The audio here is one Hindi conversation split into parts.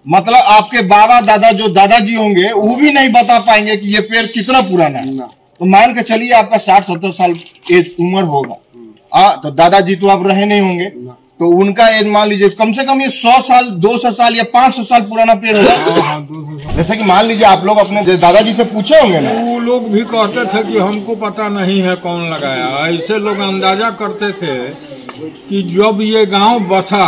मतलब आपके बाबा दादा जो दादाजी होंगे वो भी नहीं बता पाएंगे कि ये पेड़ कितना पुराना है। तो मान के चलिए आपका 60-70 साल एज उम्र होगा। तो दादाजी तो आप रहे नहीं होंगे, तो उनका एज मान लीजिए कम से कम ये 100 साल 200 साल या 500 साल पुराना पेड़ होगा। जैसे कि मान लीजिए आप लोग अपने दादाजी से पूछे होंगे ना, वो लोग भी कहते थे कि हमको पता नहीं है कौन लगाया। ऐसे लोग अंदाजा करते थे कि जब ये गांव बसा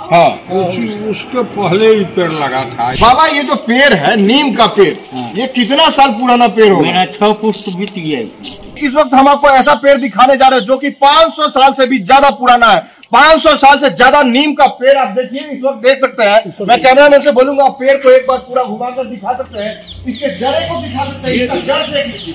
हाँ उसके पहले ही पेड़ लगा था। बाबा ये जो पेड़ है नीम का पेड़, ये कितना साल पुराना पेड़ होगा? मेरा 6 पुष्प बीत गया इसमें। इस वक्त हम आपको ऐसा पेड़ दिखाने जा रहे हैं जो कि 500 साल से भी ज्यादा पुराना है। 500 साल से ज्यादा नीम का पेड़ आप देखिए, इस वक्त देख सकते हैं। मैं कैमरामैन से बोलूंगा पेड़ को एक बार पूरा घुमाकर दिखा सकते हैं, इसके जड़े को दिखा सकते हैं। इसका जड़ देख लीजिए,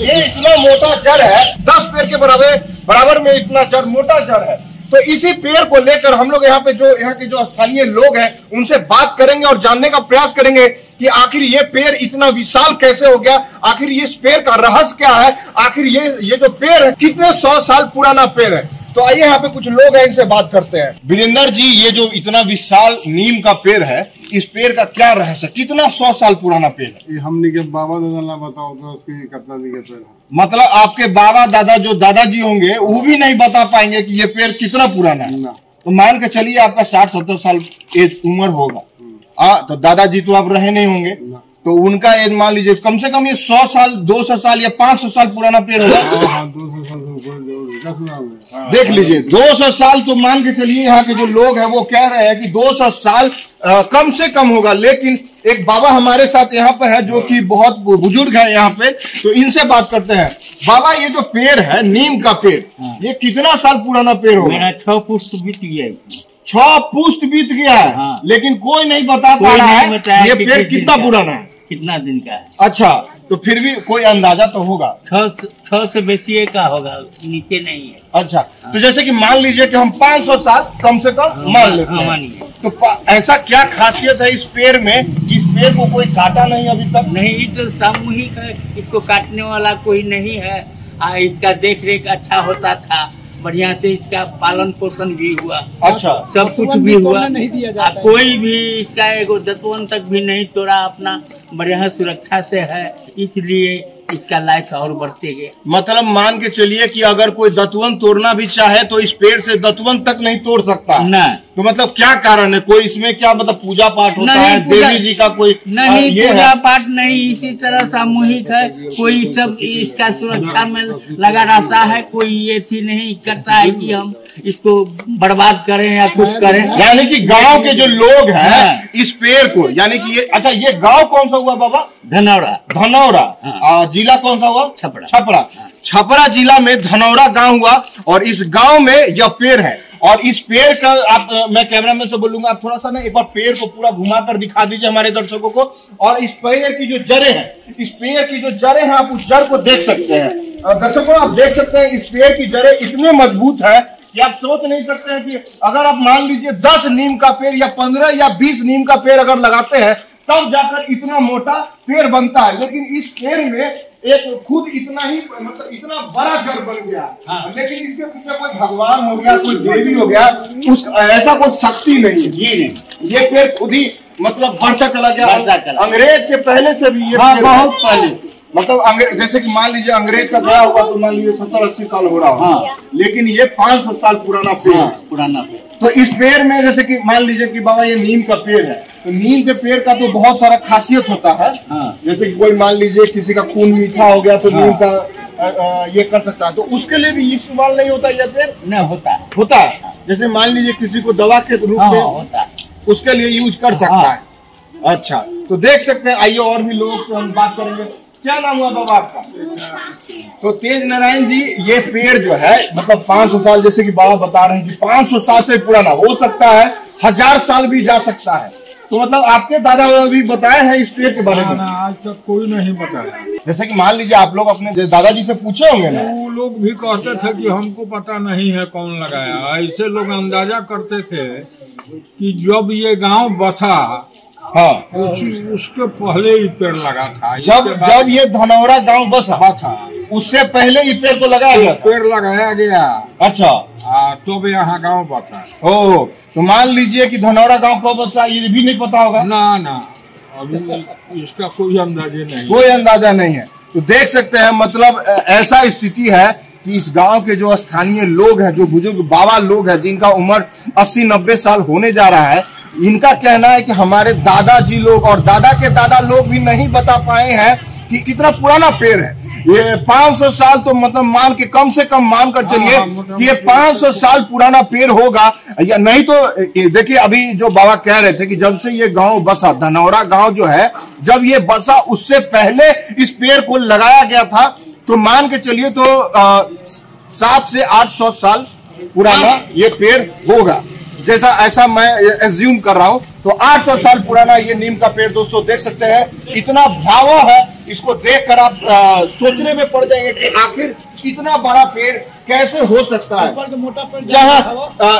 ये इतना मोटा जड़ है, 10 पेड़ के बराबर में इतना जड़, मोटा जड़ है। तो इसी पेड़ को लेकर हम लोग यहाँ के जो स्थानीय लोग हैं उनसे बात करेंगे और जानने का प्रयास करेंगे कि आखिर ये पेड़ इतना विशाल कैसे हो गया, आखिर इस पेड़ का रहस्य क्या है, आखिर ये जो पेड़ है कितने 100 साल पुराना पेड़ है। तो आइए यहाँ पे कुछ लोग हैं, इनसे बात करते हैं। वीरेंद्र जी, ये जो इतना विशाल नीम का पेड़ है, इस पेड़ का क्या रहस्य, कितना 100 साल पुराना पेड़ है? ये हमने के बाबा दादा ना बताओ तो उसकी कितना दिन के पेड़ है। मतलब आपके बाबा दादा जो दादाजी होंगे वो भी नहीं बता पाएंगे कि ये पेड़ कितना पुराना है। तो मान के चलिए आपका 60-70 साल एज उम्र होगा। तो दादाजी तो आप रहे नहीं होंगे, तो उनका एज मान लीजिए कम से कम ये 100 साल 200 साल या 500 साल पुराना पेड़ होगा। 200 साल देख लीजिए 200 साल। तो मान के चलिए यहाँ के जो लोग हैं वो कह रहे हैं कि 200 साल कम से कम होगा। लेकिन एक बाबा हमारे साथ यहाँ पे है जो कि बहुत बुजुर्ग है यहाँ पे, तो इनसे बात करते हैं। बाबा ये जो पेड़ है नीम का पेड़, ये कितना साल पुराना पेड़ होगा? मेरा 6 पुष्प बीत गया इसमें। 6 पुष्प बीत गया है। हाँ। लेकिन कोई नहीं बता पा रहा है ये पेड़ कितना पुराना है, कितना दिन का है। अच्छा, तो फिर भी कोई अंदाजा तो होगा। 6 से बेसी का होगा, नीचे नहीं है। अच्छा, तो जैसे कि मान लीजिए कि हम 500 साल कम से कम मान लेते हैं, तो ऐसा क्या खासियत है इस पेड़ में, जिस पेड़ को कोई काटा नहीं अभी तक? नहीं, तो सामूहिक है, इसको काटने वाला कोई नहीं है। इसका देख रेख अच्छा होता था, बढ़िया से इसका पालन पोषण भी हुआ। अच्छा, सब कुछ भी हुआ, नहीं दिया जाता। कोई भी इसका एगो दतवन तक भी नहीं तोड़ा, अपना बढ़िया सुरक्षा से है, इसलिए इसका लाइफ और बढ़ते गए। मतलब मान के चलिए कि अगर कोई दतवन तोड़ना भी चाहे तो इस पेड़ से दतवन तक नहीं तोड़ सकता ना। तो मतलब क्या कारण है? कोई इसमें क्या मतलब पूजा पाठ होता है, देवी जी का कोई नहीं? पूजा पाठ नहीं, इसी तरह सामूहिक है। कोई सब इसका सुरक्षा में लगा रहता है, कोई ये थी नहीं करता है कि हम इसको बर्बाद करें या कुछ करें। यानी कि गांव के जो लोग हैं इस पेड़ को, यानी कि ये, अच्छा ये गांव कौन सा हुआ बाबा? धनौरा। जिला कौन सा हुआ? छपरा जिला में धनौरा गांव हुआ, और इस गांव में यह पेड़ है। और इस पेड़ का मैं कैमरामैन से बोलूंगा आप थोड़ा सा ना एक बार पेड़ को पूरा घुमाकर दिखा दीजिए हमारे दर्शकों को। और इस पेड़ की जो जड़ें हैं, इस पेड़ की जो जड़ें हैं, आप उस जड़ को देख सकते हैं। और दर्शकों आप देख सकते हैं इस पेड़ की जड़ें इतनी मजबूत है कि आप सोच नहीं सकते हैं कि अगर आप मान लीजिए 10 नीम का पेड़ या 15 या 20 नीम का पेड़ अगर लगाते हैं तब जाकर इतना मोटा पेड़ बनता है। लेकिन इस पेड़ में एक खुद इतना ही मतलब इतना बड़ा जड़ बन गया। हाँ। लेकिन इसके पीछे कोई भगवान हो गया, कोई देवी हो गया, उस ऐसा कोई शक्ति नहीं है। जी नहीं, ये पेड़ खुद ही मतलब बढ़ता चला गया। अंग्रेज के पहले से भी ये बहुत पहले से, मतलब जैसे कि मान लीजिए अंग्रेज का गया हुआ तो मान लीजिए 70-80 साल हो रहा होगा। हाँ। लेकिन ये 500 साल पुराना पेड़ है। पुराना पेड़। तो इस पेड़ में जैसे कि मान लीजिए कि बाबा ये नीम का पेड़ है, तो नीम के पेड़ का तो बहुत सारा खासियत होता है। हाँ। जैसे कि कोई मान लीजिए किसी का खून मीठा हो गया तो नीम का ये कर सकता है, तो उसके लिए भी इस्तेमाल नहीं होता ये पेड़? नहीं होता है। जैसे मान लीजिए किसी को दवा के रूप में होता है, उसके लिए यूज कर सकता है। अच्छा, तो देख सकते हैं। आइए और भी लोगों से हम बात करेंगे। क्या नाम हुआ बाबा आपका? तो तेज नारायण जी, ये पेड़ जो है मतलब 500 साल, जैसे कि बाबा बता रहे हैं कि 500 साल से पुराना हो सकता है, 1000 साल भी जा सकता है। तो मतलब आपके दादा भी बताए हैं इस पेड़ के बारे में? आज तक कोई नहीं बताया। जैसे कि मान लीजिए आप लोग अपने दादाजी से पूछे होंगे ना, वो लोग भी कहते थे कि हमको पता नहीं है कौन लगाया। ऐसे लोग अंदाजा करते थे कि जब ये गांव बसा हाँ। उसके पहले ही पेड़ लगा था। जब ये धनौरा गांव बसा उससे पहले ही पेड़ तो लगाया गया, पेड़ लगाया गया। अच्छा, तो यहाँ गांव बसा। ओ, तो मान लीजिए कि धनौरा गांव कब बसा ये भी नहीं पता होगा ना, अभी इसका कोई अंदाजा नहीं है। तो देख सकते हैं, मतलब ऐसा स्थिति है कि इस गांव के जो स्थानीय लोग हैं, जो बुजुर्ग बाबा लोग हैं, जिनका उम्र 80-90 साल होने जा रहा है, इनका कहना है कि हमारे दादाजी लोग और दादा के दादा लोग भी नहीं बता पाए हैं कि कितना पुराना पेड़ है। ये 500 साल तो मतलब मान के कम से कम मान कर चलिए कि ये 500 साल पुराना पेड़ होगा या नहीं। तो देखिए, अभी जो बाबा कह रहे थे कि जब से ये गांव बसा, धनौरा गांव जो है, जब ये बसा उससे पहले इस पेड़ को लगाया गया था। तो मान के चलिए तो 700 से 800 साल पुराना ये पेड़ होगा, जैसा ऐसा मैं एज्यूम कर रहा हूं। तो 800 साल पुराना ये नीम का पेड़ दोस्तों देख सकते हैं, इतना भयावह है। इसको देखकर आप सोचने में पड़ जाएंगे कि आखिर इतना बड़ा पेड़ कैसे हो सकता है। जहां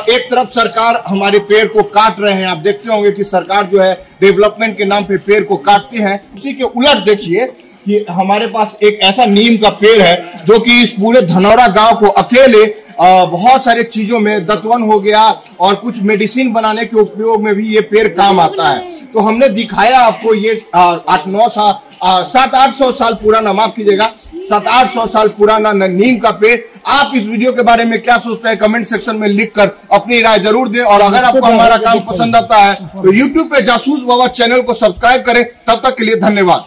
एक तरफ सरकार हमारे पेड़ को काट रहे हैं, आप देखते होंगे कि सरकार जो है डेवलपमेंट के नाम पे पेड़ को काटती है। उसी के उलट देखिए कि हमारे पास एक ऐसा नीम का पेड़ है जो कि इस पूरे धनौरा गांव को अकेले बहुत सारे चीजों में दतवन हो गया और कुछ मेडिसिन बनाने के उपयोग में भी ये पेड़ काम आता है। तो हमने दिखाया आपको ये 700-800 साल पुराना, माफ कीजिएगा, 700-800 साल पुराना नीम का पेड़। आप इस वीडियो के बारे में क्या सोचते हैं कमेंट सेक्शन में लिखकर अपनी राय जरूर दें। और अगर आपको हमारा काम पसंद आता है तो YouTube पे जासूस बाबा चैनल को सब्सक्राइब करें। तब तक के लिए धन्यवाद।